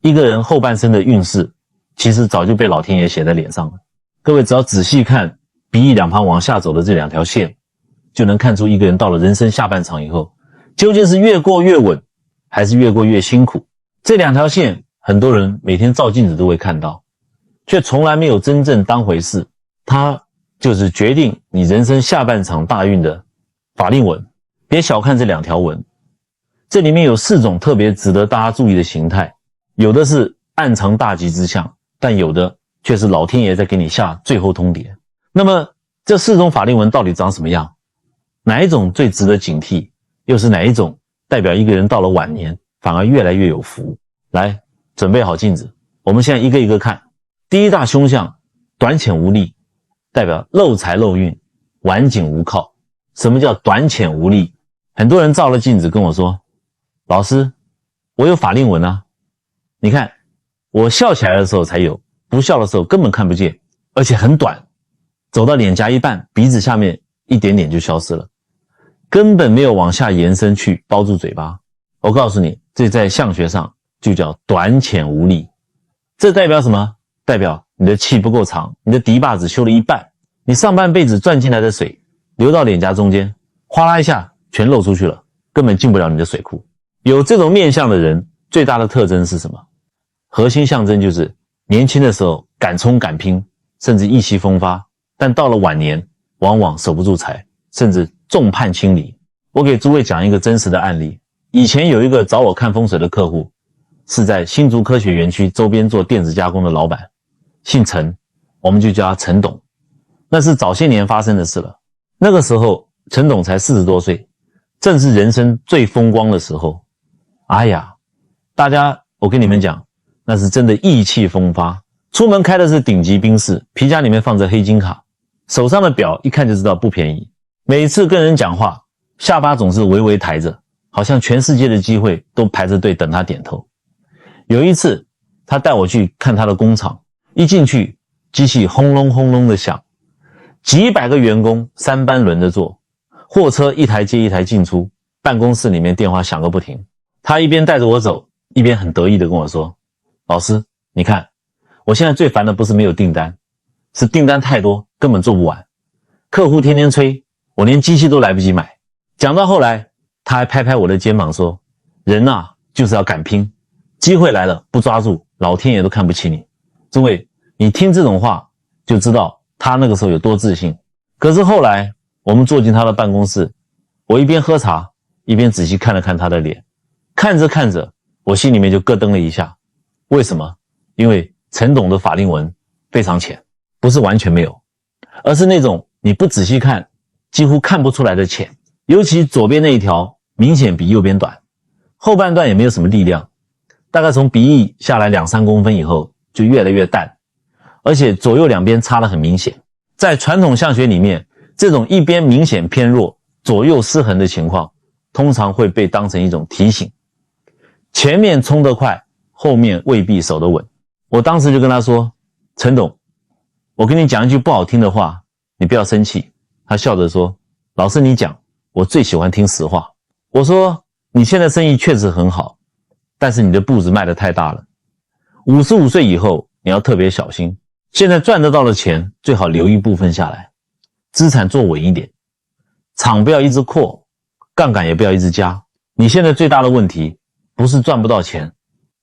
一个人后半生的运势其实早就被老天爷写在脸上了。各位只要仔细看鼻翼两旁往下走的这两条线，就能看出一个人到了人生下半场以后，究竟是越过越稳，还是越过越辛苦。这两条线很多人每天照镜子都会看到，却从来没有真正当回事。它就是决定你人生下半场大运的法令纹。别小看这两条纹，这里面有4种特别值得大家注意的形态，有的是暗藏大吉之象，但有的却是老天爷在给你下最后通牒。那么这4种法令纹到底长什么样？哪一种最值得警惕？又是哪一种代表一个人到了晚年反而越来越有福？来，准备好镜子，我们现在一个一个看。第一大凶相，短浅无力，代表漏财漏运，晚景无靠。什么叫短浅无力？很多人照了镜子跟我说，老师，我有法令纹啊，你看我笑起来的时候才有，不笑的时候根本看不见，而且很短，走到脸颊一半，鼻子下面一点点就消失了，根本没有往下延伸去包住嘴巴。我告诉你，这在相学上就叫短浅无力。这代表什么？代表你的气不够长，你的堤坝只修了一半，你上半辈子赚进来的水流到脸颊中间，哗啦一下全漏出去了，根本进不了你的水库。有这种面相的人最大的特征是什么？核心象征就是年轻的时候敢冲敢拼，甚至意气风发，但到了晚年往往守不住财，甚至众叛亲离。我给诸位讲一个真实的案例。以前有一个找我看风水的客户，是在新竹科学园区周边做电子加工的老板，姓陈，我们就叫他陈董。那是早些年发生的事了。那个时候陈董才40多岁，正是人生最风光的时候。哎呀，大家我跟你们讲，那是真的意气风发，出门开的是顶级宾士，皮夹里面放着黑金卡，手上的表一看就知道不便宜。每次跟人讲话，下巴总是微微抬着，好像全世界的机会都排着队等他点头。有一次他带我去看他的工厂，一进去机器轰隆轰隆的响，几百个员工3班轮着做，货车一台接一台进出，办公室里面电话响个不停。他一边带着我走，一边很得意的跟我说，老师，你看我现在最烦的不是没有订单，是订单太多根本做不完，客户天天催，我连机器都来不及买。讲到后来他还拍拍我的肩膀说，人啊就是要敢拼，机会来了不抓住，老天爷都看不起你。诸位，你听这种话就知道他那个时候有多自信。可是后来我们坐进他的办公室，我一边喝茶一边仔细看了看他的脸，看着看着我心里面就咯噔了一下。为什么？因为陈董的法令纹非常浅，不是完全没有，而是那种你不仔细看几乎看不出来的浅。尤其左边那一条明显比右边短，后半段也没有什么力量，大概从鼻翼下来2-3公分以后就越来越淡，而且左右两边差得很明显。在传统相学里面，这种一边明显偏弱，左右失衡的情况，通常会被当成一种提醒，前面冲得快，后面未必守得稳。我当时就跟他说，陈董，我跟你讲一句不好听的话，你不要生气。他笑着说，老师你讲，我最喜欢听实话。我说，你现在生意确实很好，但是你的步子迈得太大了，55岁以后你要特别小心。现在赚得到的钱最好留一部分下来，资产做稳一点，厂不要一直扩，杠杆也不要一直加。你现在最大的问题不是赚不到钱，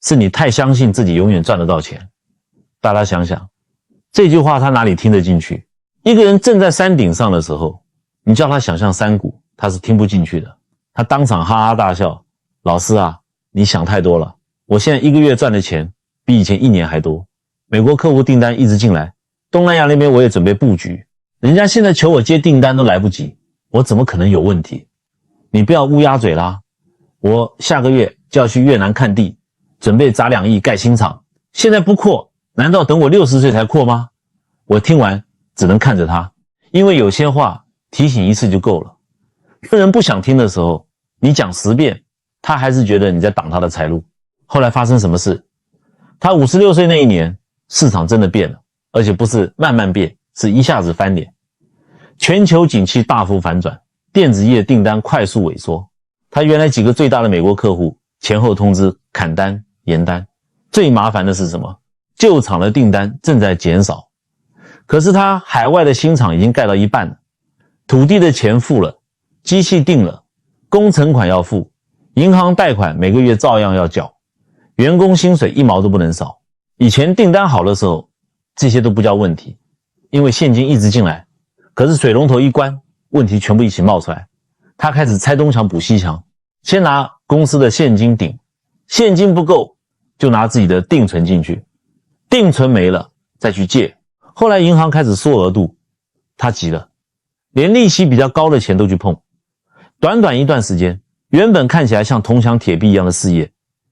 是你太相信自己永远赚得到钱。大家想想，这句话他哪里听得进去？一个人正在山顶上的时候，你叫他想象山谷，他是听不进去的。他当场哈哈大笑，老师啊，你想太多了，我现在1个月赚的钱比以前1年还多，美国客户订单一直进来，东南亚那边我也准备布局，人家现在求我接订单都来不及，我怎么可能有问题？你不要乌鸦嘴啦，我下个月就要去越南看地，准备砸2亿盖新厂，现在不扩，难道等我60岁才扩吗？我听完只能看着他，因为有些话提醒一次就够了。当人不想听的时候，你讲10遍，他还是觉得你在挡他的财路。后来发生什么事？他56岁那一年，市场真的变了，而且不是慢慢变，是一下子翻脸。全球景气大幅反转，电子业订单快速萎缩，他原来几个最大的美国客户前后通知砍单延单，最麻烦的是什么？旧厂的订单正在减少，可是他海外的新厂已经盖到一半了，土地的钱付了，机器定了，工程款要付，银行贷款每个月照样要缴，员工薪水1毛都不能少。以前订单好的时候，这些都不叫问题，因为现金一直进来，可是水龙头一关，问题全部一起冒出来。他开始拆东墙补西墙，先拿公司的现金顶，现金不够就拿自己的定存进去，定存没了再去借。后来银行开始缩额度，他急了，连利息比较高的钱都去碰。短短一段时间，原本看起来像铜墙铁壁一样的事业，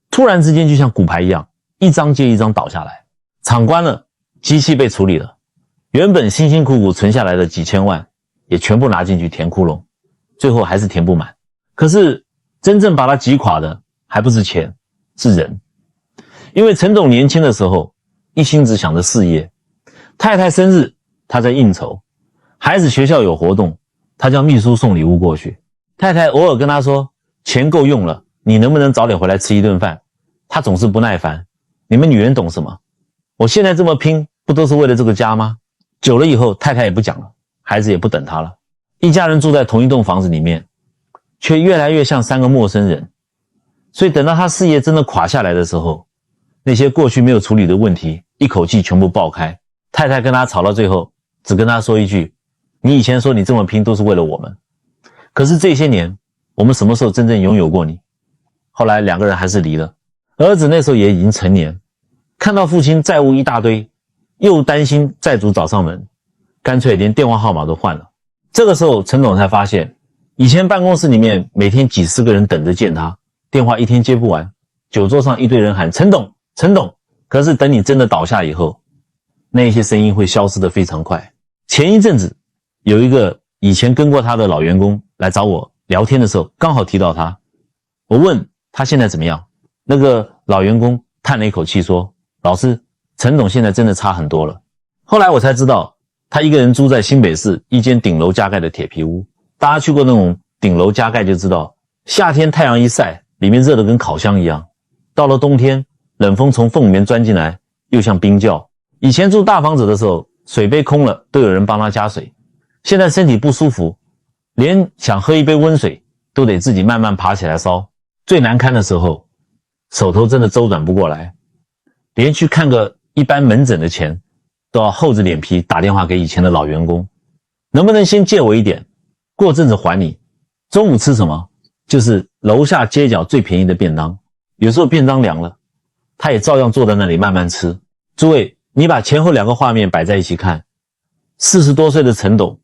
突然之间就像骨牌一样，一张接一张倒下来。厂关了，机器被处理了，原本辛辛苦苦存下来的几千万也全部拿进去填窟窿，最后还是填不满。可是真正把他击垮的还不是钱，是人。因为陈董年轻的时候一心只想着事业，太太生日他在应酬，孩子学校有活动他叫秘书送礼物过去，太太偶尔跟他说钱够用了，你能不能早点回来吃一顿饭，他总是不耐烦，你们女人懂什么，我现在这么拼不都是为了这个家吗？久了以后太太也不讲了，孩子也不等他了，一家人住在同一栋房子里面，却越来越像3个陌生人。所以等到他事业真的垮下来的时候，那些过去没有处理的问题一口气全部爆开。太太跟他吵到最后，只跟他说一句，你以前说你这么拼都是为了我们，可是这些年我们什么时候真正拥有过你？后来2个人还是离了。儿子那时候也已经成年，看到父亲债务一大堆，又担心债主找上门，干脆连电话号码都换了。这个时候陈董才发现，以前办公室里面每天几十个人等着见他，电话一天接不完，酒桌上一堆人喊陈董陈董，可是等你真的倒下以后，那些声音会消失得非常快。前一阵子有一个以前跟过他的老员工来找我聊天的时候，刚好提到他，我问他现在怎么样，那个老员工叹了一口气说，老师，陈董现在真的差很多了。后来我才知道，他一个人住在新北市一间顶楼加盖的铁皮屋，大家去过那种顶楼加盖就知道，夏天太阳一晒，里面热得跟烤箱一样，到了冬天冷风从缝里面钻进来，又像冰窖。以前住大房子的时候，水杯空了都有人帮他加水，现在身体不舒服，连想喝一杯温水都得自己慢慢爬起来烧。最难堪的时候，手头真的周转不过来，连去看个一般门诊的钱都要厚着脸皮打电话给以前的老员工，能不能先借我一点，过阵子还你。中午吃什么？就是楼下街角最便宜的便当，有时候便当凉了，他也照样坐在那里慢慢吃。诸位，你把前后2个画面摆在一起看，40多岁的陈董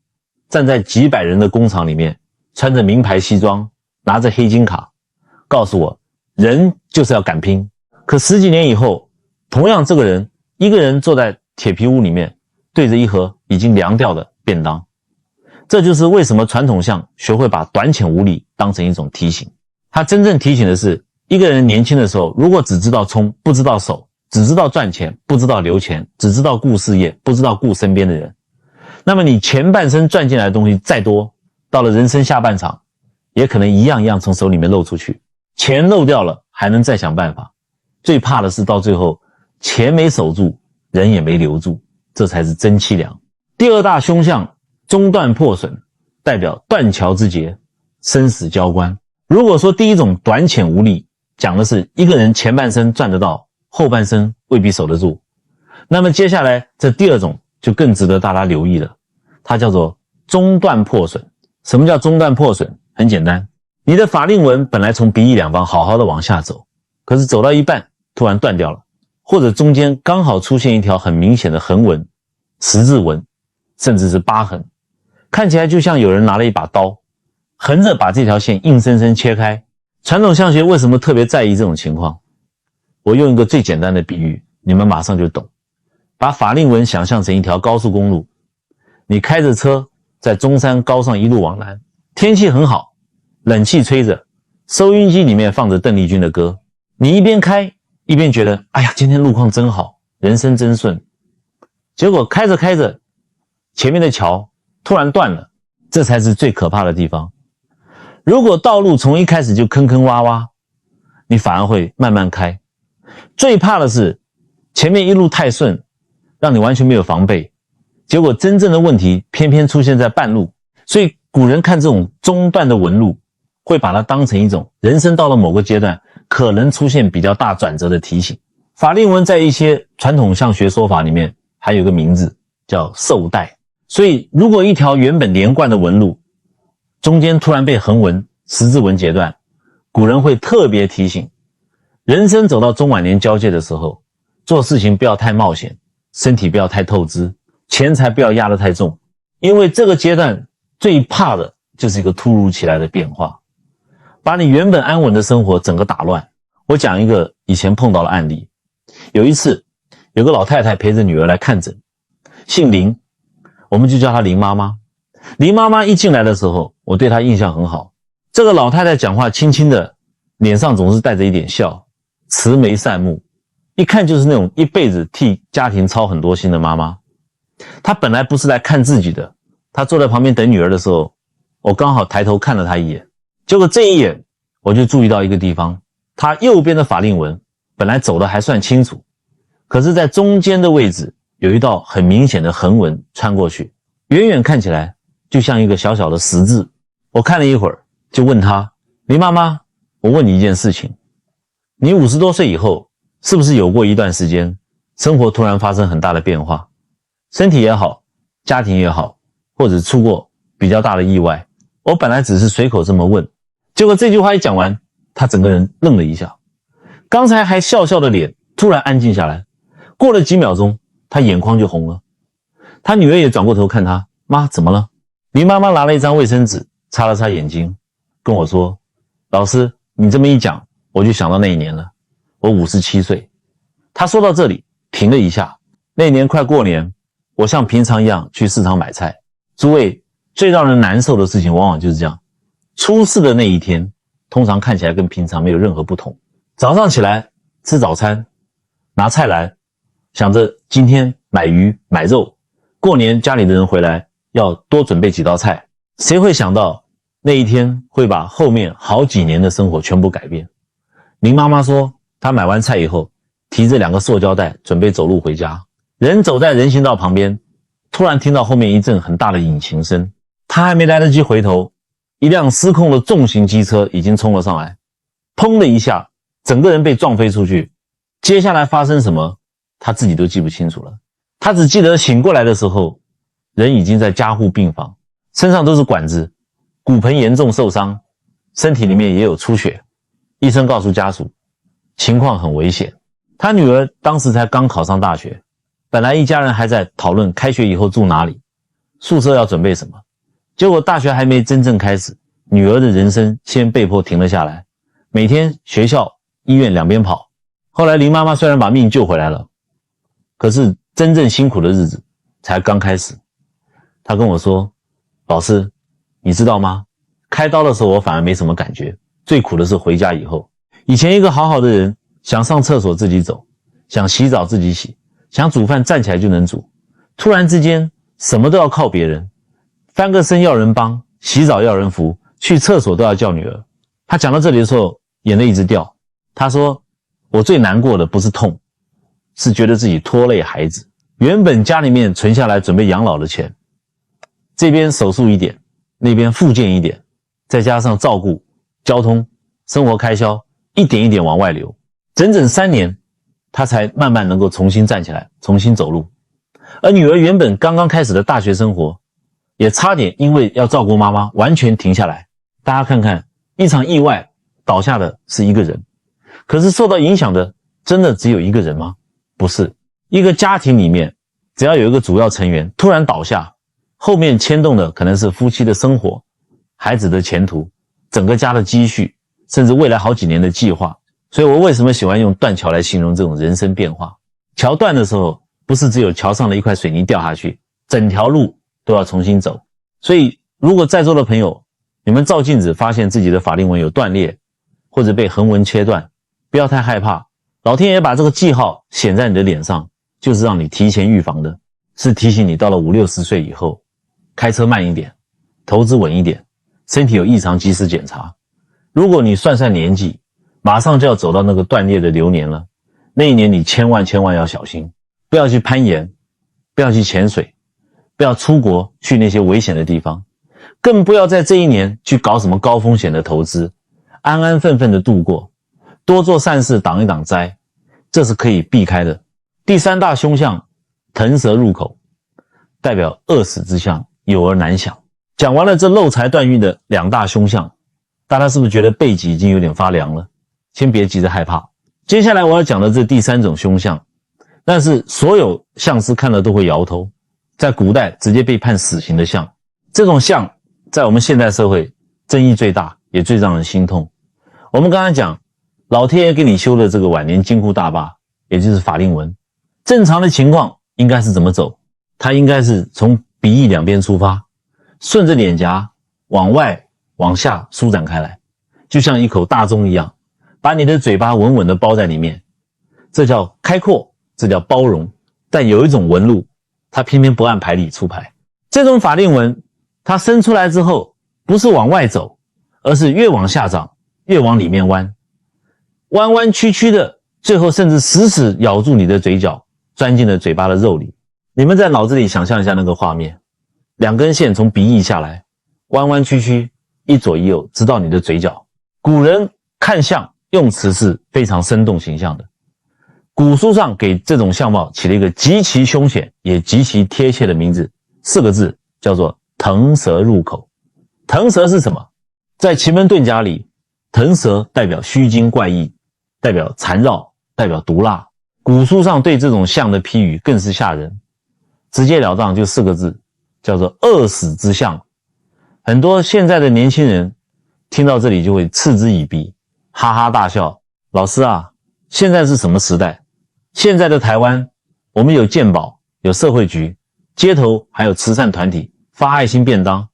站在几百人的工厂里面，穿着名牌西装，拿着黑金卡，告诉我人就是要敢拼。可10几年以后，同样这个人一个人坐在铁皮屋里面，对着一盒已经凉掉的便当。这就是为什么传统相学会把短浅无力当成一种提醒。他真正提醒的是，一个人年轻的时候，如果只知道冲不知道守，只知道赚钱不知道留钱，只知道顾事业不知道顾身边的人，那么你前半生赚进来的东西再多，到了人生下半场也可能一样一样从手里面漏出去。钱漏掉了还能再想办法，最怕的是到最后钱没守住，人也没留住，这才是真凄凉。第2大凶相中断破损，代表断桥之劫，生死交关。如果说第一种短浅无力讲的是一个人前半生赚得到，后半生未必守得住，那么接下来这第2种就更值得大家留意了，它叫做中断破损。什么叫中断破损？很简单，你的法令纹本来从鼻翼两方好好的往下走，可是走到一半突然断掉了，或者中间刚好出现一条很明显的横纹、十字纹，甚至是疤痕，看起来就像有人拿了一把刀横着把这条线硬生生切开。传统相学为什么特别在意这种情况？我用一个最简单的比喻，你们马上就懂。把法令纹想象成一条高速公路，你开着车在中山高上一路往南，天气很好，冷气吹着，收音机里面放着邓丽君的歌，你一边开一边觉得，哎呀，今天路况真好，人生真顺。结果开着开着，前面的桥突然断了，这才是最可怕的地方。如果道路从一开始就坑坑洼洼，你反而会慢慢开，最怕的是前面一路太顺，让你完全没有防备，结果真正的问题偏偏出现在半路。所以古人看这种中段的纹路，会把它当成一种人生到了某个阶段可能出现比较大转折的提醒。法令纹在一些传统相学说法里面还有个名字叫寿带。所以如果一条原本连贯的纹路中间突然被横纹、十字纹截断，古人会特别提醒，人生走到中晚年交界的时候，做事情不要太冒险，身体不要太透支，钱财不要压得太重，因为这个阶段最怕的就是一个突如其来的变化，把你原本安稳的生活整个打乱。我讲一个以前碰到的案例，有一次有个老太太陪着女儿来看诊，姓林，我们就叫她林妈妈。林妈妈一进来的时候，我对她印象很好。这个老太太讲话轻轻的，脸上总是带着一点笑，慈眉善目，一看就是那种一辈子替家庭操很多心的妈妈。她本来不是来看自己的，她坐在旁边等女儿的时候，我刚好抬头看了她一眼，结果这一眼我就注意到一个地方，她右边的法令纹本来走得还算清楚，可是在中间的位置有一道很明显的横纹穿过去，远远看起来就像一个小小的十字。我看了一会儿就问她，林妈妈，我问你一件事情，你50多岁以后是不是有过一段时间生活突然发生很大的变化，身体也好，家庭也好，或者出过比较大的意外？我本来只是随口这么问，结果这句话一讲完，她整个人愣了一下，刚才还笑笑的脸突然安静下来，过了几秒钟她眼眶就红了。她女儿也转过头看她，妈怎么了？林妈妈拿了一张卫生纸擦了擦眼睛，跟我说，老师你这么一讲我就想到那一年了，我57岁。她说到这里停了一下，那年快过年，我像平常一样去市场买菜。诸位，最让人难受的事情往往就是这样，出事的那一天通常看起来跟平常没有任何不同。早上起来吃早餐，拿菜来，想着今天买鱼买肉，过年家里的人回来要多准备几道菜，谁会想到那一天会把后面好几年的生活全部改变。林妈妈说她买完菜以后提着2个塑胶袋准备走路回家，人走在人行道旁边，突然听到后面一阵很大的引擎声，她还没来得及回头，一辆失控的重型机车已经冲了上来，砰的一下整个人被撞飞出去。接下来发生什么她自己都记不清楚了，她只记得醒过来的时候人已经在加护病房，身上都是管子，骨盆严重受伤，身体里面也有出血。医生告诉家属情况很危险。他女儿当时才刚考上大学，本来一家人还在讨论开学以后住哪里，宿舍要准备什么，结果大学还没真正开始，女儿的人生先被迫停了下来，每天学校医院两边跑。后来林妈妈虽然把命救回来了，可是真正辛苦的日子才刚开始。她跟我说，老师你知道吗，开刀的时候我反而没什么感觉，最苦的是回家以后。以前一个好好的人，想上厕所自己走，想洗澡自己洗，想煮饭站起来就能煮，突然之间什么都要靠别人，翻个身要人帮，洗澡要人扶，去厕所都要叫女儿。他讲到这里的时候眼泪一直掉，他说我最难过的不是痛，是觉得自己拖累孩子。原本家里面存下来准备养老的钱，这边手术一点，那边复健一点，再加上照顾交通生活开销，一点一点往外流，整整3年他才慢慢能够重新站起来，重新走路。而女儿原本刚刚开始的大学生活也差点因为要照顾妈妈完全停下来。大家看看，一场意外倒下的是一个人，可是受到影响的真的只有一个人吗？不是，一个家庭里面只要有一个主要成员突然倒下，后面牵动的可能是夫妻的生活，孩子的前途，整个家的积蓄，甚至未来好几年的计划。所以我为什么喜欢用断桥来形容这种人生变化？桥断的时候，不是只有桥上的一块水泥掉下去，整条路都要重新走。所以如果在座的朋友，你们照镜子发现自己的法令纹有断裂，或者被横纹切断，不要太害怕，老天爷把这个记号显在你的脸上，就是让你提前预防的，是提醒你到了50、60岁以后，开车慢一点，投资稳一点，身体有异常及时检查。如果你算算年纪，马上就要走到那个断裂的流年了，那一年你千万要小心，不要去攀岩，不要去潜水，不要出国去那些危险的地方，更不要在这一年去搞什么高风险的投资，安安分分的度过，多做善事挡一挡灾，这是可以避开的。第三大凶相，腾蛇入口，代表饿死之象，有而难享。讲完了这漏财断运的两大凶相，大家是不是觉得背脊已经有点发凉了？先别急着害怕，接下来我要讲的这第三种凶相，但是所有相师看了都会摇头，在古代直接被判死刑的相，这种相在我们现代社会争议最大，也最让人心痛。我们刚才讲，老天爷给你修的这个晚年金库大坝，也就是法令纹，正常的情况应该是怎么走？它应该是从鼻翼两边出发，顺着脸颊往外往下舒展开来，就像一口大钟一样，把你的嘴巴稳稳地包在里面。这叫开阔，这叫包容。但有一种纹路，它偏偏不按牌理出牌。这种法令纹，它伸出来之后，不是往外走，而是越往下长，越往里面弯，弯弯曲曲的，最后甚至死死咬住你的嘴角，钻进了嘴巴的肉里。你们在脑子里想象一下那个画面，两根线从鼻翼下来，弯弯曲曲，一左一右，直到你的嘴角。古人看相用词是非常生动形象的，古书上给这种相貌起了一个极其凶险也极其贴切的名字，4个字，叫做腾蛇入口。腾蛇是什么？在奇门遁甲里，腾蛇代表虚惊怪异，代表缠绕，代表毒辣。古书上对这种相的批语更是吓人，直截了当就4个字，叫做饿死之相。很多现在的年轻人听到这里就会嗤之以鼻，哈哈大笑。老师啊，现在是什么时代？现在的台湾，我们有健保，有社会局，街头还有慈善团体发爱心便当，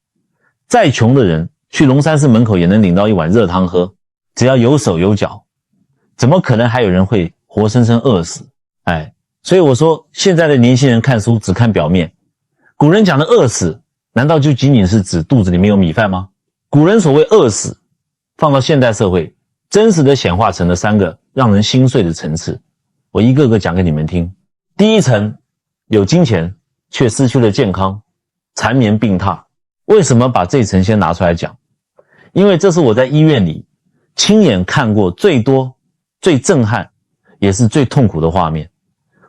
再穷的人去龙山寺门口也能领到一碗热汤喝，只要有手有脚，怎么可能还有人会活生生饿死？所以我说现在的年轻人看书只看表面。古人讲的饿死，难道就仅仅是指肚子里面有米饭吗？古人所谓饿死，放到现代社会，真实的显化成了3个让人心碎的层次。我一个个讲给你们听。第一层，有金钱却失去了健康，缠绵病榻。为什么把这一层先拿出来讲？因为这是我在医院里亲眼看过最多、最震撼，也是最痛苦的画面。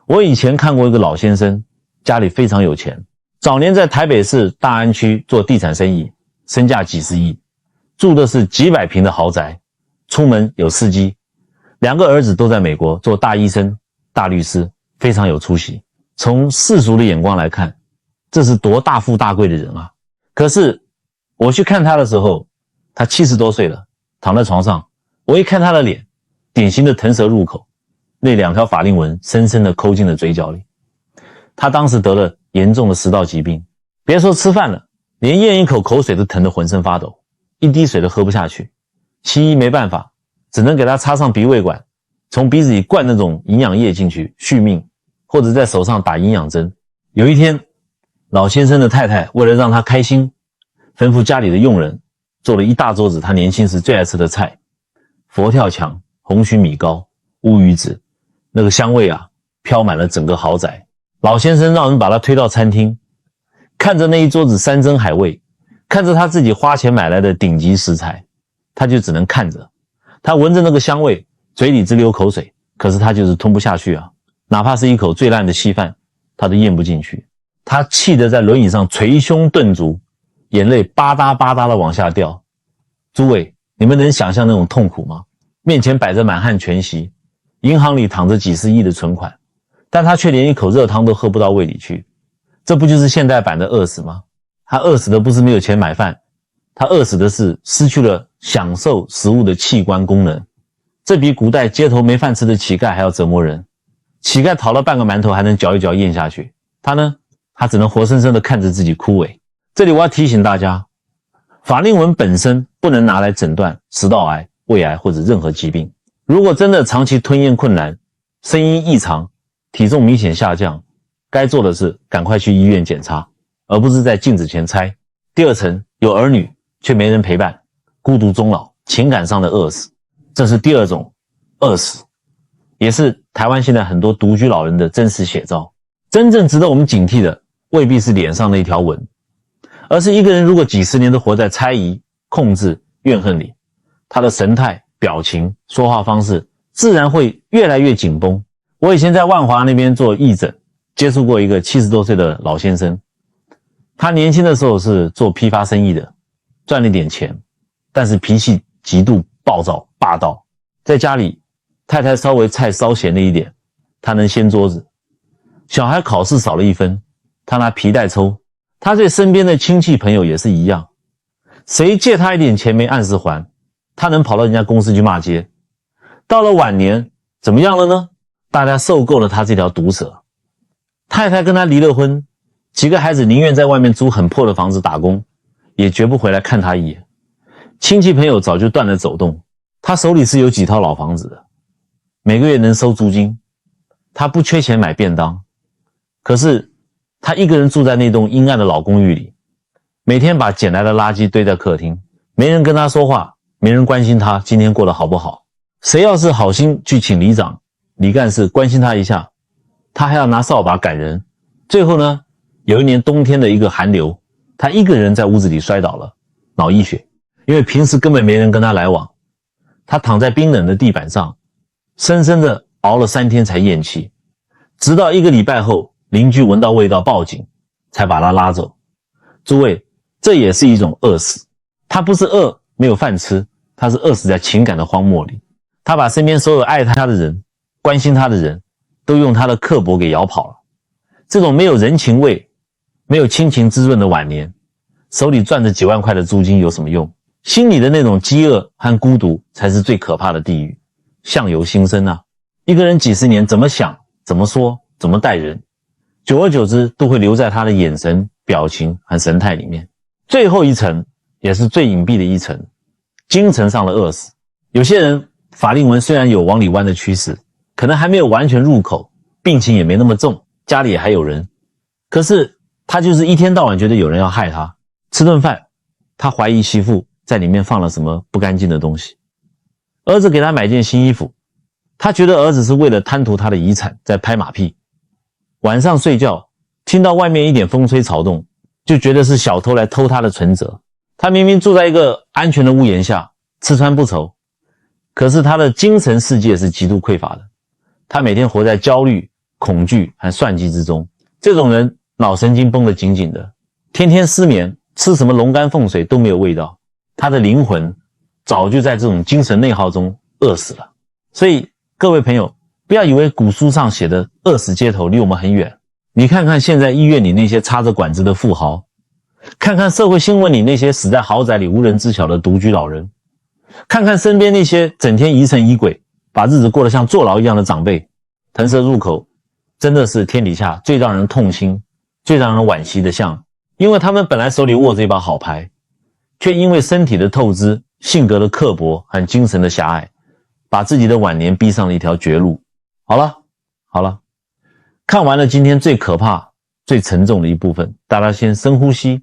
我以前看过一个老先生，家里非常有钱，早年在台北市大安区做地产生意，身价几十亿，住的是几百平的豪宅，出门有司机，2个儿子都在美国做大医生、大律师，非常有出息。从世俗的眼光来看，这是多大富大贵的人啊！可是我去看他的时候，他70多岁了，躺在床上，我一看他的脸，典型的腾蛇入口，那2条法令纹深深地抠进了嘴角里。他当时得了严重的食道疾病，别说吃饭了，连咽一口口水都疼得浑身发抖，一滴水都喝不下去。西医没办法，只能给他插上鼻胃管，从鼻子里灌那种营养液进去续命，或者在手上打营养针。有一天，老先生的太太为了让他开心，吩咐家里的佣人做了一大桌子他年轻时最爱吃的菜，佛跳墙、红曲米糕、乌鱼子，那个香味啊，飘满了整个豪宅。老先生让人把他推到餐厅，看着那一桌子山珍海味，看着他自己花钱买来的顶级食材，他就只能看着。他闻着那个香味，嘴里直流口水，可是他就是吞不下去啊，哪怕是一口最烂的稀饭，他都咽不进去。他气得在轮椅上捶胸顿足，眼泪吧嗒吧嗒的往下掉。诸位，你们能想象那种痛苦吗？面前摆着满汉全席，银行里躺着几十亿的存款，但他却连一口热汤都喝不到胃里去。这不就是现代版的饿死吗？他饿死的不是没有钱买饭，他饿死的是失去了享受食物的器官功能。这比古代街头没饭吃的乞丐还要折磨人。乞丐讨了半个馒头还能嚼一嚼咽下去，他呢，他只能活生生的看着自己枯萎。这里我要提醒大家，法令纹本身不能拿来诊断食道癌、胃癌或者任何疾病。如果真的长期吞咽困难，声音异常，体重明显下降，该做的是赶快去医院检查，而不是在镜子前猜。第二层，有儿女却没人陪伴，孤独终老，情感上的饿死，这是第二种饿死。也是台湾现在很多独居老人的真实写照。真正值得我们警惕的未必是脸上的一条纹，而是一个人如果几十年都活在猜疑、控制、怨恨里，他的神态、表情、说话方式自然会越来越紧绷。我以前在万华那边做义诊，接触过一个70多岁的老先生，他年轻的时候是做批发生意的，赚了点钱，但是脾气极度暴躁霸道，在家里太太稍微菜稍咸了一点，他能掀桌子，小孩考试少了1分，他拿皮带抽。他对身边的亲戚朋友也是一样，谁借他一点钱没按时还，他能跑到人家公司去骂街。到了晚年怎么样了呢？大家受够了他这条毒蛇，太太跟他离了婚，几个孩子宁愿在外面租很破的房子打工，也绝不回来看他一眼。亲戚朋友早就断了走动，他手里是有几套老房子的，每个月能收租金，他不缺钱买便当。可是他一个人住在那栋阴暗的老公寓里，每天把捡来的垃圾堆在客厅，没人跟他说话，没人关心他今天过得好不好。谁要是好心去请里长、李干事关心他一下，他还要拿扫把赶人。最后呢，有一年冬天的一个寒流，他一个人在屋子里摔倒了，脑溢血。因为平时根本没人跟他来往，他躺在冰冷的地板上，深深的熬了3天才咽气，直到1个礼拜后，邻居闻到味道报警，才把他拉走。诸位，这也是一种饿死。他不是饿没有饭吃，他是饿死在情感的荒漠里。他把身边所有爱他的人、关心他的人都用他的刻薄给咬跑了。这种没有人情味、没有亲情滋润的晚年，手里攥着几万块的租金有什么用？心里的那种饥饿和孤独才是最可怕的地狱。相由心生啊，一个人几十年怎么想、怎么说、怎么待人，久而久之都会留在他的眼神、表情和神态里面。最后一层也是最隐蔽的一层，精神上的饿死。有些人法令纹虽然有往里弯的趋势，可能还没有完全入口，病情也没那么重，家里也还有人，可是他就是一天到晚觉得有人要害他。吃顿饭，他怀疑媳妇在里面放了什么不干净的东西。儿子给他买件新衣服，他觉得儿子是为了贪图他的遗产在拍马屁。晚上睡觉，听到外面一点风吹草动，就觉得是小偷来偷他的存折。他明明住在一个安全的屋檐下，吃穿不愁，可是他的精神世界是极度匮乏的。他每天活在焦虑、恐惧和算计之中。这种人脑神经绷得紧紧的，天天失眠，吃什么龙肝凤水都没有味道。他的灵魂早就在这种精神内耗中饿死了。所以各位朋友，不要以为古书上写的饿死街头离我们很远。你看看现在医院里那些插着管子的富豪，看看社会新闻里那些死在豪宅里无人知晓的独居老人，看看身边那些整天疑神疑鬼，把日子过得像坐牢一样的长辈，腾蛇入口，真的是天底下最让人痛心、最让人惋惜的相。因为他们本来手里握着一把好牌，却因为身体的透支、性格的刻薄和精神的狭隘，把自己的晚年逼上了一条绝路。好了，看完了今天最可怕、最沉重的一部分，大家先深呼吸，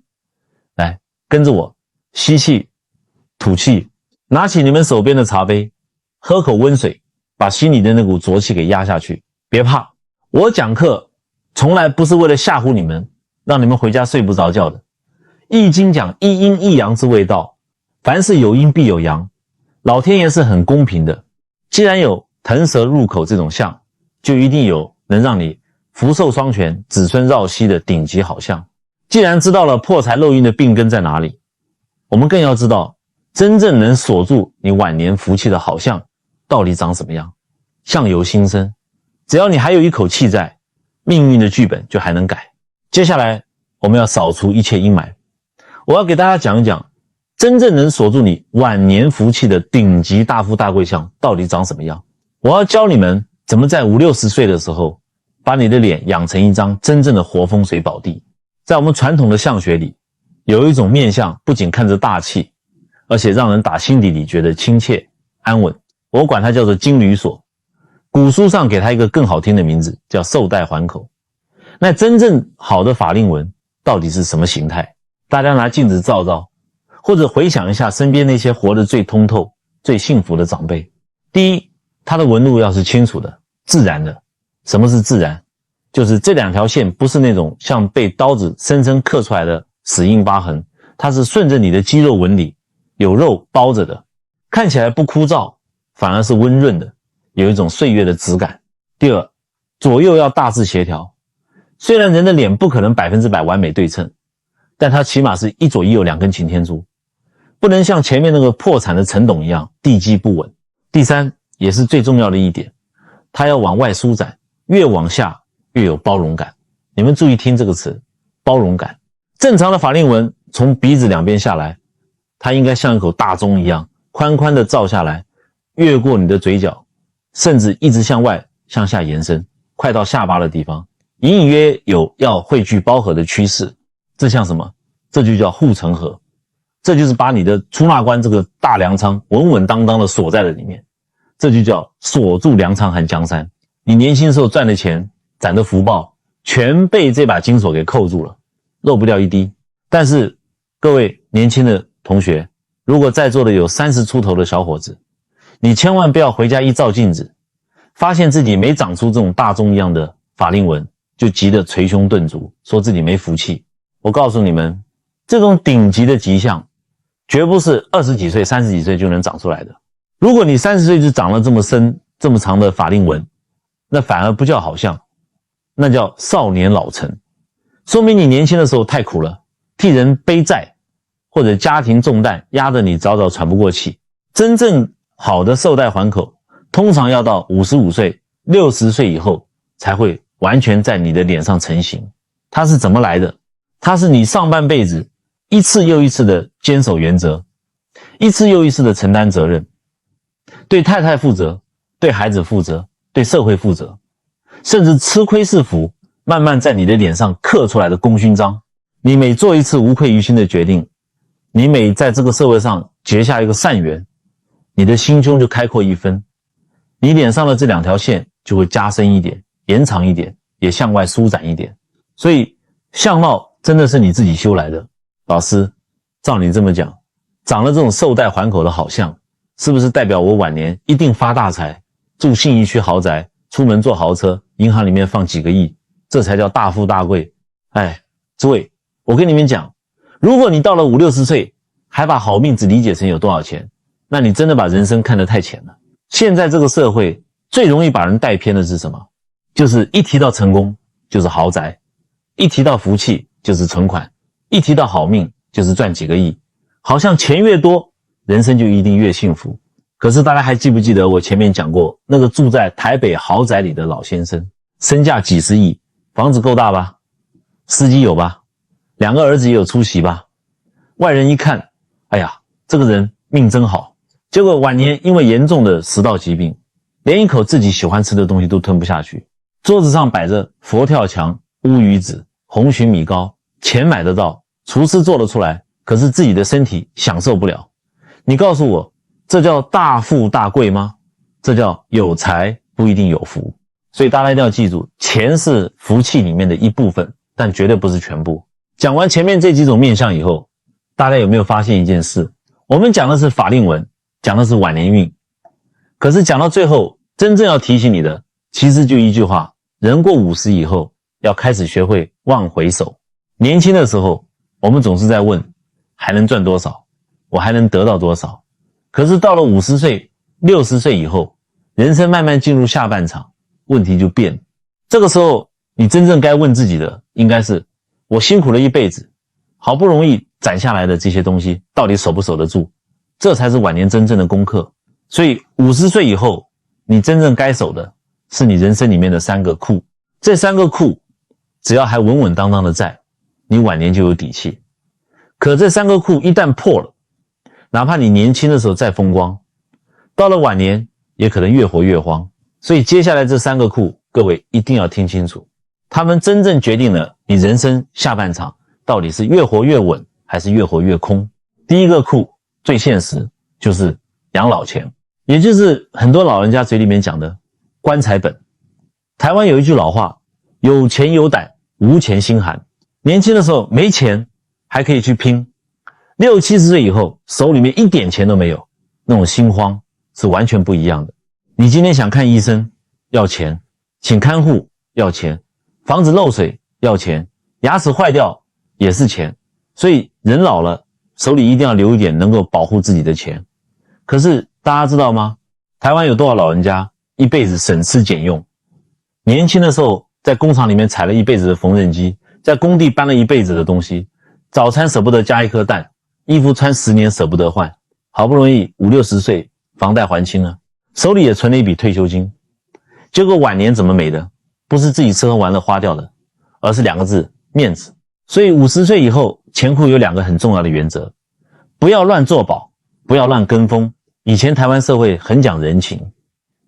来，跟着我吸气、吐气，拿起你们手边的茶杯，喝口温水，把心里的那股浊气给压下去。别怕，我讲课从来不是为了吓唬你们，让你们回家睡不着觉的。易经讲一阴一阳之谓道，凡是有阴必有阳，老天爷是很公平的。既然有腾蛇入口这种相，就一定有能让你福寿双全、子孙绕膝的顶级好相。既然知道了破财漏运的病根在哪里，我们更要知道真正能锁住你晚年福气的好相到底长什么样。相由心生，只要你还有一口气在，命运的剧本就还能改。接下来我们要扫除一切阴霾，我要给大家讲一讲真正能锁住你晚年福气的顶级大富大贵相到底长什么样。我要教你们怎么在50、60岁的时候把你的脸养成一张真正的活风水宝地。在我们传统的相学里，有一种面相不仅看着大气，而且让人打心底里觉得亲切安稳，我管它叫做金缕锁。古书上给它一个更好听的名字，叫寿带环口。那真正好的法令纹到底是什么形态？大家拿镜子照照，或者回想一下身边那些活得最通透、最幸福的长辈。第一，他的纹路要是清楚的，自然的。什么是自然？就是这两条线不是那种像被刀子深深刻出来的死印疤痕，它是顺着你的肌肉纹理，有肉包着的，看起来不枯燥，反而是温润的，有一种岁月的质感。第二，左右要大致协调。虽然人的脸不可能100%完美对称，但它起码是一左一右两根擎天柱，不能像前面那个破产的陈董一样地基不稳。第三，也是最重要的一点，它要往外舒展，越往下越有包容感。你们注意听这个词，包容感。正常的法令纹从鼻子两边下来，它应该像一口大钟一样宽宽的照下来，越过你的嘴角，甚至一直向外向下延伸，快到下巴的地方，隐隐约有要汇聚包合的趋势。这像什么？这就叫护城河，这就是把你的出纳官这个大粮仓稳稳当当的锁在了里面，这就叫锁住粮仓和江山。你年轻时候赚的钱攒的福报全被这把金锁给扣住了，漏不掉一滴。但是各位年轻的同学，如果在座的有30出头的小伙子，你千万不要回家一照镜子，发现自己没长出这种大钟一样的法令纹，就急得捶胸顿足，说自己没福气。我告诉你们，这种顶级的吉象绝不是20几岁30几岁就能长出来的。如果你30岁就长了这么深这么长的法令纹，那反而不叫好相，那叫少年老成，说明你年轻的时候太苦了，替人背债，或者家庭重担压得你早早喘不过气。真正好的寿带环口通常要到55岁60岁以后才会完全在你的脸上成型。它是怎么来的？它是你上半辈子一次又一次的坚守原则，一次又一次的承担责任，对太太负责，对孩子负责，对社会负责，甚至吃亏是福，慢慢在你的脸上刻出来的功勋章。你每做一次无愧于心的决定，你每在这个社会上结下一个善缘，你的心胸就开阔一分，你脸上的这两条线就会加深一点，延长一点，也向外舒展一点。所以相貌真的是你自己修来的。老师，照你这么讲，长了这种寿带环口的好相，是不是代表我晚年一定发大财，住信义区豪宅，出门坐豪车，银行里面放几个亿，这才叫大富大贵？哎，诸位，我跟你们讲，如果你到了50、60岁还把好命只理解成有多少钱，那你真的把人生看得太浅了。现在这个社会最容易把人带偏的是什么？就是一提到成功就是豪宅，一提到福气就是存款，一提到好命就是赚几个亿，好像钱越多人生就一定越幸福。可是大家还记不记得我前面讲过那个住在台北豪宅里的老先生，身价几十亿，房子够大吧，司机有吧，2个儿子也有出息吧，外人一看，哎呀，这个人命真好。结果晚年因为严重的食道疾病，连一口自己喜欢吃的东西都吞不下去，桌子上摆着佛跳墙、乌鱼子、红鲟米糕，钱买得到，厨师做得出来，可是自己的身体享受不了。你告诉我，这叫大富大贵吗？这叫有财不一定有福。所以大家一定要记住，钱是福气里面的一部分，但绝对不是全部。讲完前面这几种面相以后，大家有没有发现一件事？我们讲的是法令纹，讲的是晚年运，可是讲到最后，真正要提醒你的其实就一句话，人过50以后要开始学会忘回首。年轻的时候我们总是在问还能赚多少，我还能得到多少，可是到了50岁60岁以后，人生慢慢进入下半场，问题就变了。这个时候你真正该问自己的应该是，我辛苦了一辈子，好不容易攒下来的这些东西到底守不守得住，这才是晚年真正的功课。所以50岁以后你真正该守的是你人生里面的3个库，这3个库只要还稳稳当当的在，你晚年就有底气。可这3个库一旦破了，哪怕你年轻的时候再风光，到了晚年也可能越活越荒。所以接下来这3个库各位一定要听清楚，他们真正决定了你人生下半场到底是越活越稳还是越活越空。第一个库最现实，就是养老钱，也就是很多老人家嘴里面讲的棺材本。台湾有一句老话，有钱有胆，无钱心寒。年轻的时候没钱还可以去拼，60、70岁以后手里面一点钱都没有，那种心慌是完全不一样的。你今天想看医生，要钱，请看护要钱，房子漏水要钱，牙齿坏掉也是钱。所以人老了，手里一定要留一点能够保护自己的钱。可是大家知道吗？台湾有多少老人家一辈子省吃俭用？年轻的时候在工厂里面踩了一辈子的缝纫机，在工地搬了一辈子的东西，早餐舍不得加一颗蛋，衣服穿10年舍不得换，好不容易50、60岁房贷还清了，手里也存了一笔退休金，结果晚年怎么没的？不是自己吃喝玩乐花掉的，而是2个字：面子。所以50岁以后，钱库有2个很重要的原则：不要乱做保，不要乱跟风。以前台湾社会很讲人情，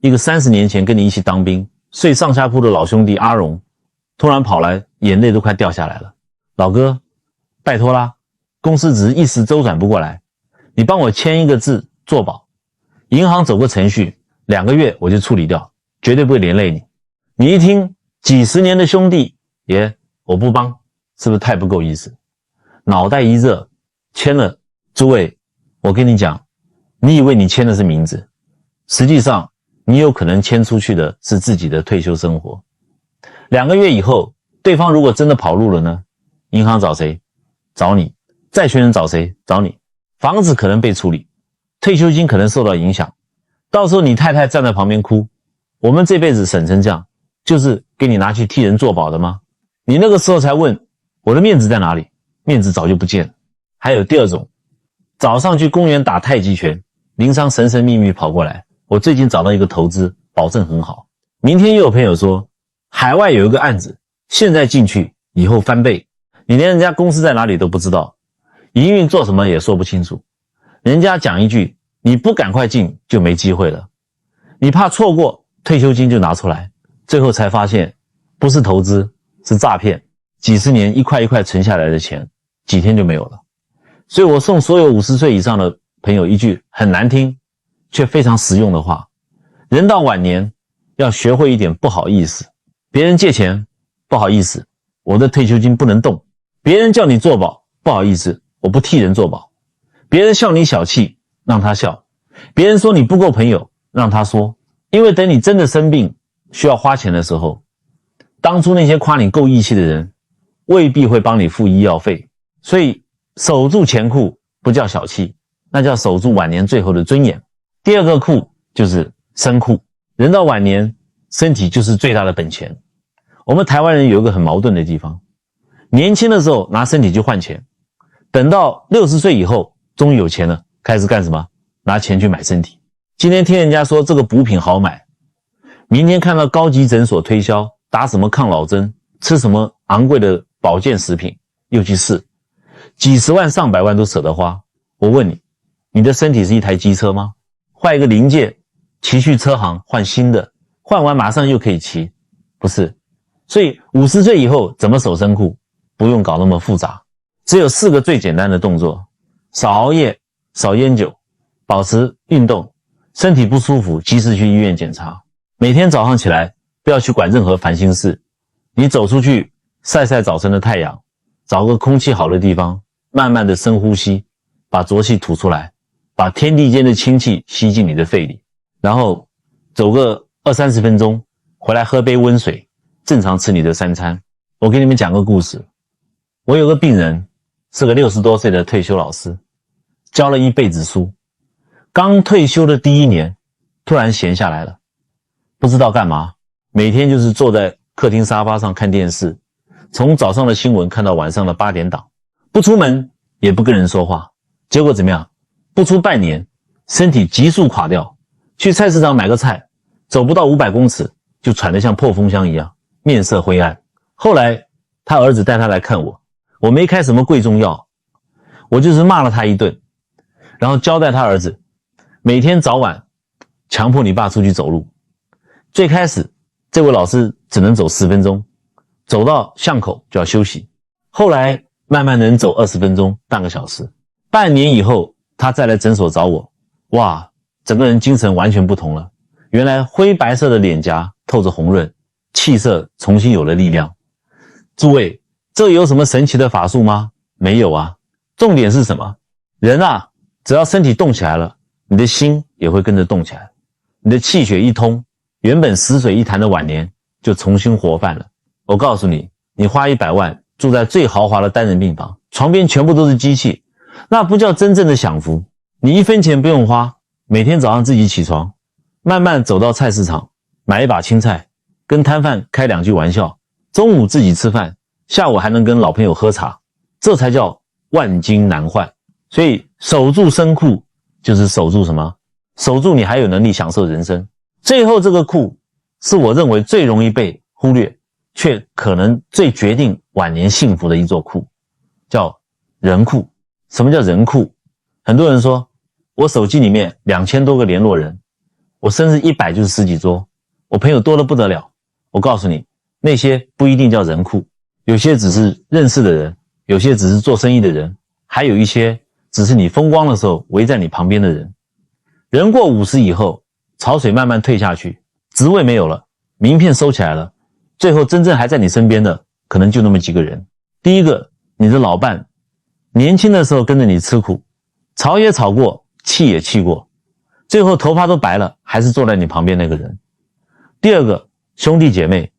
一个30年前跟你一起当兵睡上下铺的老兄弟阿荣，突然跑来，眼泪都快掉下来了。老哥，拜托啦，公司只是一时周转不过来，你帮我签一个字做保，银行走个程序，2个月我就处理掉，绝对不会连累你。你一听几十年的兄弟，我不帮，是不是太不够意思？脑袋一热，签了。诸位，我跟你讲，你以为你签的是名字，实际上你有可能签出去的是自己的退休生活。2个月以后，对方如果真的跑路了呢？银行找谁？找你。债权人找谁？找你。房子可能被处理，退休金可能受到影响，到时候你太太站在旁边哭，我们这辈子省成这样，就是给你拿去替人做保的吗？你那个时候才问我的面子在哪里？面子早就不见了。还有第2种，早上去公园打太极拳，林商神神秘秘跑过来，我最近找到一个投资，保证很好。明天又有朋友说海外有一个案子，现在进去以后翻倍，你连人家公司在哪里都不知道，营运做什么也说不清楚，人家讲一句你不赶快进就没机会了，你怕错过退休金就拿出来，最后才发现不是投资是诈骗，几十年一块一块存下来的钱几天就没有了。所以我送所有50岁以上的朋友一句很难听却非常实用的话：人到晚年要学会一点不好意思。别人借钱不好意思，我的退休金不能动；别人叫你做保不好意思，我不替人做保；别人笑你小气让他笑，别人说你不够朋友让他说，因为等你真的生病需要花钱的时候，当初那些夸你够义气的人未必会帮你付医药费。所以守住钱库不叫小气，那叫守住晚年最后的尊严。第2个库就是身库，人到晚年身体就是最大的本钱。我们台湾人有一个很矛盾的地方，年轻的时候拿身体去换钱，等到60岁以后终于有钱了，开始干什么？拿钱去买身体。今天听人家说这个补品好买，明天看到高级诊所推销打什么抗老针，吃什么昂贵的保健食品，又去试，几十万上百万都舍得花。我问你，你的身体是一台机车吗？换一个零件骑去车行换新的，换完马上又可以骑，不是。所以50岁以后怎么守身库？不用搞那么复杂，只有4个最简单的动作：少熬夜，少烟酒，保持运动，身体不舒服及时去医院检查。每天早上起来不要去管任何烦心事，你走出去晒晒早晨的太阳，找个空气好的地方，慢慢的深呼吸，把浊气吐出来，把天地间的清气吸进你的肺里，然后走个20-30分钟，回来喝杯温水，正常吃你的3餐。我给你们讲个故事，我有个病人是个60多岁的退休老师，教了一辈子书，刚退休的第1年突然闲下来了，不知道干嘛，每天就是坐在客厅沙发上看电视，从早上的新闻看到晚上的8点档，不出门也不跟人说话。结果怎么样？不出半年身体急速垮掉，去菜市场买个菜走不到500公尺就喘得像破风箱一样，面色灰暗。后来他儿子带他来看我，我没开什么贵重药，我就是骂了他一顿，然后交代他儿子每天早晚强迫你爸出去走路。最开始这位老师只能走10分钟，走到巷口就要休息，后来慢慢能走20分钟，半个小时。半年以后他再来诊所找我，哇，整个人精神完全不同了，原来灰白色的脸颊透着红润，气色重新有了力量。诸位，这有什么神奇的法术吗？没有啊。重点是什么？人啊，只要身体动起来了，你的心也会跟着动起来，你的气血一通，原本死水一潭的晚年就重新活泛了。我告诉你，你花100万住在最豪华的单人病房，床边全部都是机器，那不叫真正的享福。你1分钱不用花，每天早上自己起床，慢慢走到菜市场买一把青菜，跟摊贩开2句玩笑，中午自己吃饭，下午还能跟老朋友喝茶，这才叫万金难换。所以守住身库就是守住什么？守住你还有能力享受人生。最后这个库是我认为最容易被忽略，却可能最决定晚年幸福的一座库，叫人库。什么叫人库？很多人说我手机里面2000多个联络人，我生日100就是10几桌，我朋友多得不得了。我告诉你，那些不一定叫人库，有些只是认识的人，有些只是做生意的人，还有一些只是你风光的时候围在你旁边的人。人过50以后，潮水慢慢退下去，职位没有了，名片收起来了，最后真正还在你身边的可能就那么几个人。第一个，你的老伴，年轻的时候跟着你吃苦，吵也吵过，气也气过，最后头发都白了，还是坐在你旁边那个人。第二个，兄弟姐妹，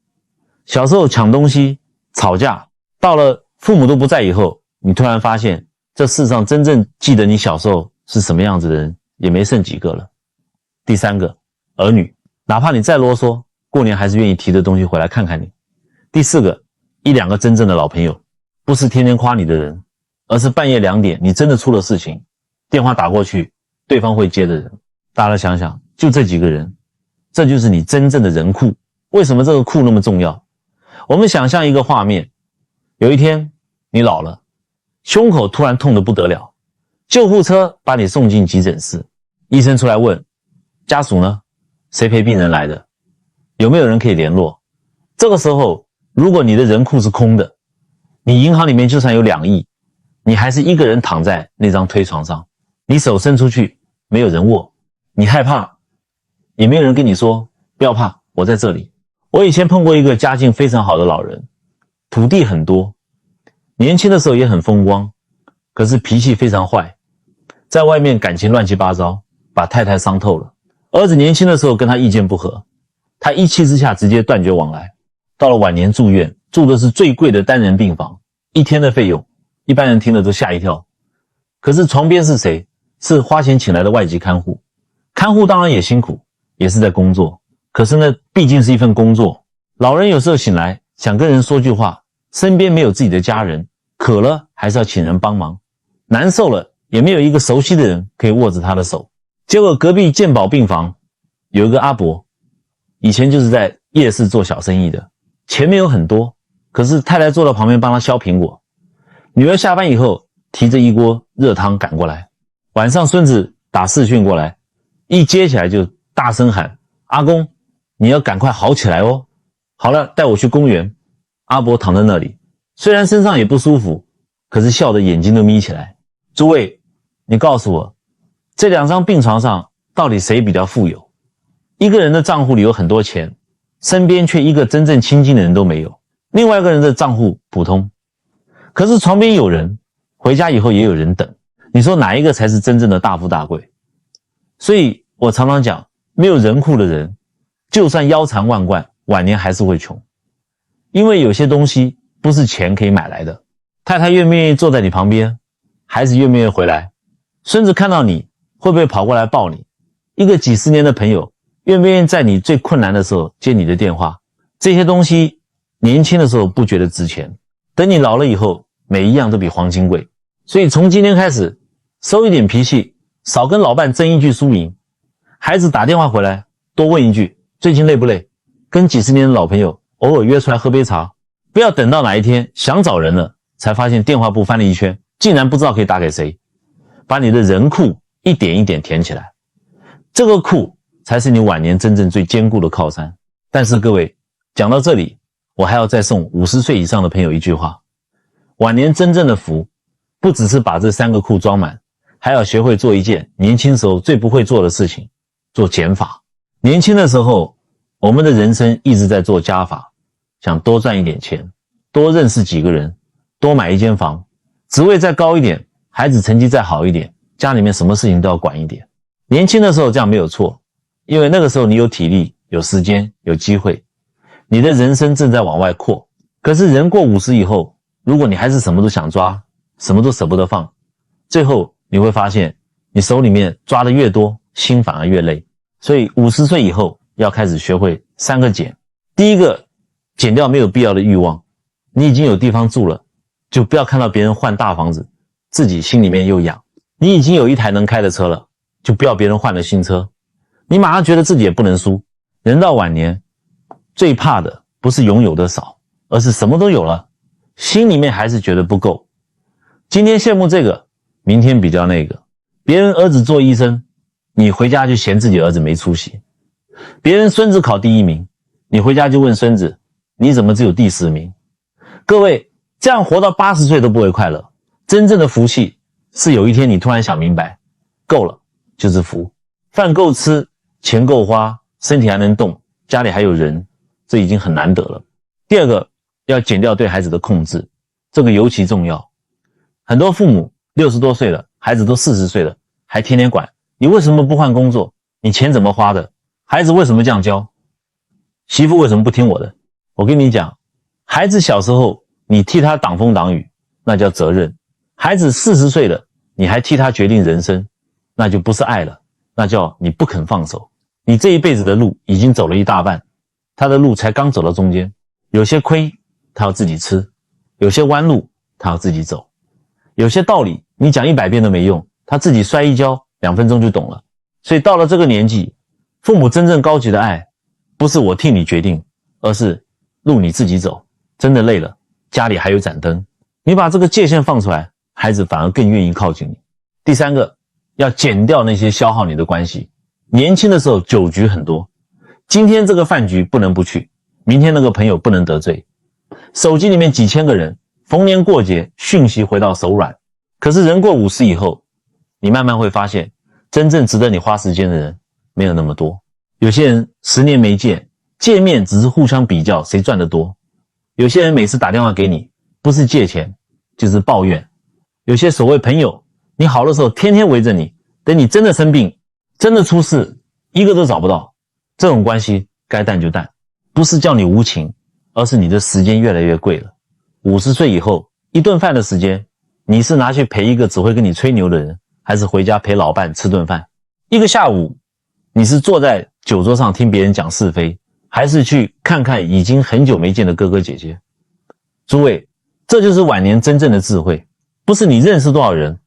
小时候抢东西吵架，到了父母都不在以后，你突然发现这世上真正记得你小时候是什么样子的人也没剩几个了。第三个，儿女，哪怕你再啰嗦，过年还是愿意提着东西回来看看你。第四个，1、2个真正的老朋友，不是天天夸你的人，而是半夜2点你真的出了事情，电话打过去对方会接的人。大家想想，就这几个人，这就是你真正的人库。为什么这个库那么重要？我们想象一个画面，有一天你老了，胸口突然痛得不得了，救护车把你送进急诊室，医生出来问家属呢？谁陪病人来的？有没有人可以联络？这个时候如果你的人库是空的，你银行里面就算有2亿，你还是一个人躺在那张推床上，你手伸出去没有人握，你害怕也没有人跟你说不要怕，我在这里。我以前碰过一个家境非常好的老人，土地很多，年轻的时候也很风光，可是脾气非常坏，在外面感情乱七八糟，把太太伤透了。儿子年轻的时候跟他意见不合，他一气之下直接断绝往来。到了晚年住院，住的是最贵的单人病房，1天的费用一般人听了都吓一跳。可是床边是谁？是花钱请来的外籍看护。看护当然也辛苦，也是在工作，可是呢，毕竟是一份工作。老人有时候醒来想跟人说句话，身边没有自己的家人，渴了还是要请人帮忙，难受了也没有一个熟悉的人可以握着他的手。结果隔壁健保病房有一个阿伯，以前就是在夜市做小生意的，钱没有很多，可是太太坐到旁边帮他削苹果。女儿下班以后提着一锅热汤赶过来，晚上孙子打视讯过来，一接起来就大声喊，阿公你要赶快好起来哦。好了，带我去公园。阿伯躺在那里，虽然身上也不舒服，可是笑得眼睛都眯起来。诸位，你告诉我，这2张病床上到底谁比较富有？一个人的账户里有很多钱，身边却一个真正亲近的人都没有，另外一个人的账户普通，可是床边有人，回家以后也有人等，你说哪一个才是真正的大富大贵？所以我常常讲，没有人库的人，就算腰缠万贯，晚年还是会穷。因为有些东西不是钱可以买来的。太太愿不愿意坐在你旁边？孩子愿不愿意回来？孙子看到你会不会跑过来抱你？一个几十年的朋友愿不愿意在你最困难的时候接你的电话？这些东西年轻的时候不觉得值钱，等你老了以后，每一样都比黄金贵。所以从今天开始，收一点脾气，少跟老伴争一句输赢。孩子打电话回来，多问一句最近累不累？跟几十年的老朋友偶尔约出来喝杯茶，不要等到哪一天想找人了，才发现电话簿翻了一圈，竟然不知道可以打给谁。把你的人库一点一点填起来，这个库才是你晚年真正最坚固的靠山。但是各位，讲到这里，我还要再送50岁以上的朋友一句话，晚年真正的福，不只是把这3个库装满，还要学会做一件年轻时候最不会做的事情，做减法。年轻的时候，我们的人生一直在做加法，想多赚一点钱，多认识几个人，多买一间房，职位再高一点，孩子成绩再好一点，家里面什么事情都要管一点。年轻的时候这样没有错，因为那个时候你有体力，有时间，有机会，你的人生正在往外扩。可是人过50以后，如果你还是什么都想抓，什么都舍不得放，最后你会发现你手里面抓的越多，心反而越累。所以50岁以后要开始学会3个减。第一个，减掉没有必要的欲望。你已经有地方住了，就不要看到别人换大房子，自己心里面又痒。你已经有一台能开的车了，就不要别人换了新车。你马上觉得自己也不能输。人到晚年，最怕的不是拥有的少，而是什么都有了，心里面还是觉得不够。今天羡慕这个，明天比较那个。别人儿子做医生，你回家就嫌自己儿子没出息。别人孙子考第1名，你回家就问孙子，你怎么只有第10名？各位，这样活到80岁都不会快乐。真正的福气是有一天你突然想明白，够了就是福。饭够吃，钱够花，身体还能动，家里还有人，这已经很难得了。第二个，要减掉对孩子的控制，这个尤其重要。很多父母60多岁了，孩子都40岁了，还天天管你为什么不换工作，你钱怎么花的，孩子为什么这样教，媳妇为什么不听我的。我跟你讲，孩子小时候你替他挡风挡雨，那叫责任。孩子40岁了，你还替他决定人生，那就不是爱了，那叫你不肯放手。你这一辈子的路已经走了一大半，他的路才刚走到中间。有些亏他要自己吃，有些弯路他要自己走，有些道理你讲100遍都没用，他自己摔一跤2分钟就懂了。所以到了这个年纪，父母真正高级的爱不是我替你决定，而是路你自己走。真的累了，家里还有盏灯，你把这个界限放出来，孩子反而更愿意靠近你。第3个，要减掉那些消耗你的关系。年轻的时候酒局很多，今天这个饭局不能不去，明天那个朋友不能得罪。手机里面几千个人，逢年过节讯息回到手软。可是人过50以后，你慢慢会发现，真正值得你花时间的人没有那么多。有些人10年没见，见面只是互相比较谁赚得多。有些人每次打电话给你，不是借钱就是抱怨。有些所谓朋友，你好的时候天天围着你，等你真的生病，真的出事，一个都找不到。这种关系该淡就淡，不是叫你无情，而是你的时间越来越贵了。50岁以后，一顿饭的时间，你是拿去陪一个只会跟你吹牛的人，还是回家陪老伴吃顿饭？一个下午，你是坐在酒桌上听别人讲是非，还是去看看已经很久没见的哥哥姐姐？诸位，这就是晚年真正的智慧，不是你认识多少人，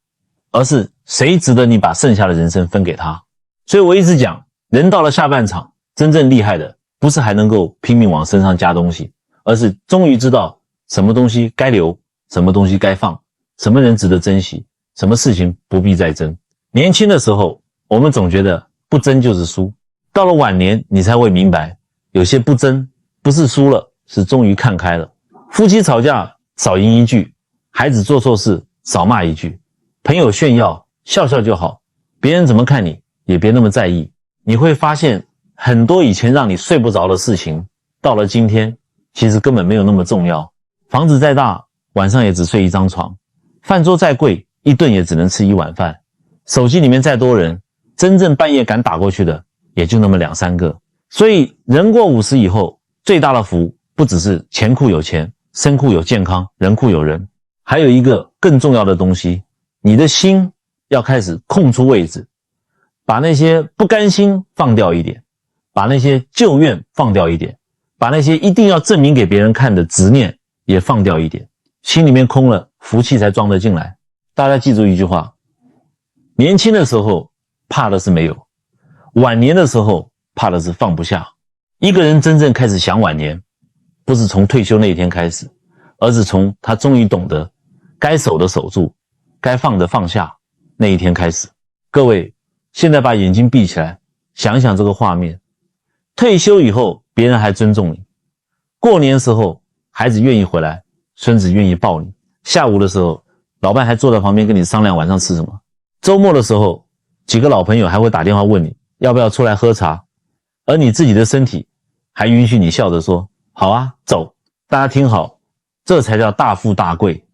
而是谁值得你把剩下的人生分给他。所以我一直讲，人到了下半场，真正厉害的不是还能够拼命往身上加东西，而是终于知道什么东西该留，什么东西该放，什么人值得珍惜，什么事情不必再争。年轻的时候，我们总觉得不争就是输，到了晚年你才会明白，有些不争不是输了，是终于看开了。夫妻吵架少赢一句，孩子做错事少骂一句，朋友炫耀笑笑就好，别人怎么看你也别那么在意。你会发现很多以前让你睡不着的事情，到了今天其实根本没有那么重要。房子再大，晚上也只睡一张床，饭桌再贵，一顿也只能吃1碗饭，手机里面再多人，真正半夜敢打过去的也就那么2、3个。所以人过50以后，最大的福不只是钱库有钱，身库有健康，人库有人，还有一个更重要的东西，你的心要开始空出位置，把那些不甘心放掉一点，把那些旧怨放掉一点，把那些一定要证明给别人看的执念也放掉一点，心里面空了，福气才装得进来。大家记住一句话，年轻的时候怕的是没有，晚年的时候怕的是放不下。一个人真正开始想晚年，不是从退休那一天开始，而是从他终于懂得该守的守住，该放的放下那一天开始。各位，现在把眼睛闭起来，想一想这个画面。退休以后，别人还尊重你；过年时候，孩子愿意回来，孙子愿意抱你；下午的时候，老伴还坐在旁边跟你商量晚上吃什么；周末的时候，几个老朋友还会打电话问你要不要出来喝茶，而你自己的身体还允许你笑着说好啊，走。大家听好，这才叫大富大贵。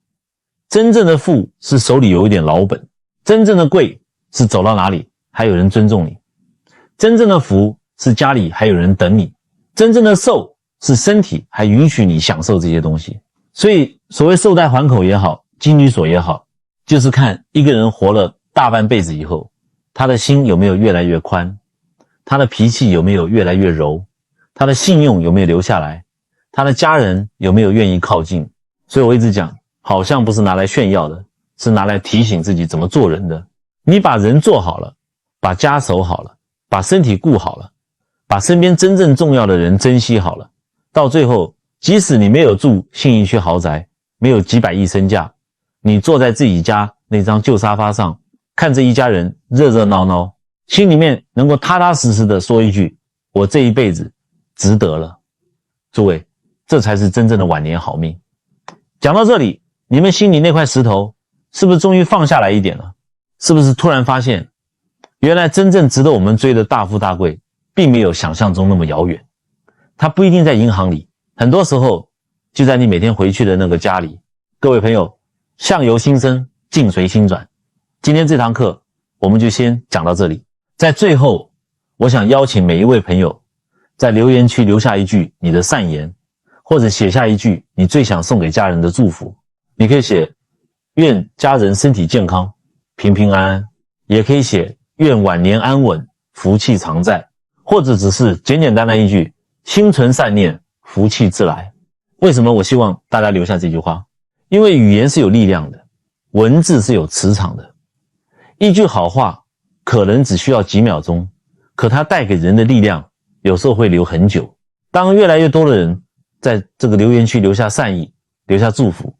真正的富是手里有一点老本，真正的贵是走到哪里还有人尊重你。真正的福是家里还有人等你，真正的寿是身体还允许你享受这些东西。所以所谓寿带环口也好，金女锁也好，就是看一个人活了大半辈子以后，他的心有没有越来越宽，他的脾气有没有越来越柔，他的信用有没有留下来，他的家人有没有愿意靠近。所以我一直讲，好像不是拿来炫耀的，是拿来提醒自己怎么做人的。你把人做好了，把家守好了，把身体顾好了，把身边真正重要的人珍惜好了，到最后即使你没有住信义区豪宅，没有几百亿身价，你坐在自己家那张旧沙发上，看着一家人热热闹闹，心里面能够踏踏实实的说一句，我这一辈子值得了。诸位，这才是真正的晚年好命。讲到这里，你们心里那块石头是不是终于放下来一点了？是不是突然发现，原来真正值得我们追的大富大贵并没有想象中那么遥远？它不一定在银行里，很多时候就在你每天回去的那个家里。各位朋友，相由心生，境随心转。今天这堂课我们就先讲到这里。在最后，我想邀请每一位朋友在留言区留下一句你的善言，或者写下一句你最想送给家人的祝福。你可以写愿家人身体健康，平平安安，也可以写愿晚年安稳，福气常在，或者只是简简单单一句心存善念，福气自来。为什么我希望大家留下这句话？因为语言是有力量的，文字是有磁场的。一句好话可能只需要几秒钟，可它带给人的力量有时候会留很久。当越来越多的人在这个留言区留下善意，留下祝福，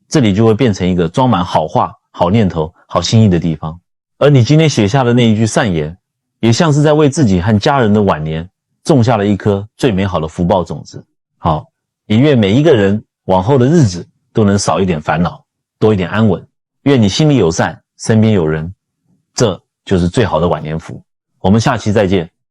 这里就会变成一个装满好话、好念头、好心意的地方。而你今天写下的那一句善言，也像是在为自己和家人的晚年种下了一颗最美好的福报种子。好，也愿每一个人往后的日子都能少一点烦恼，多一点安稳。愿你心里有善，身边有人，这就是最好的晚年福。我们下期再见。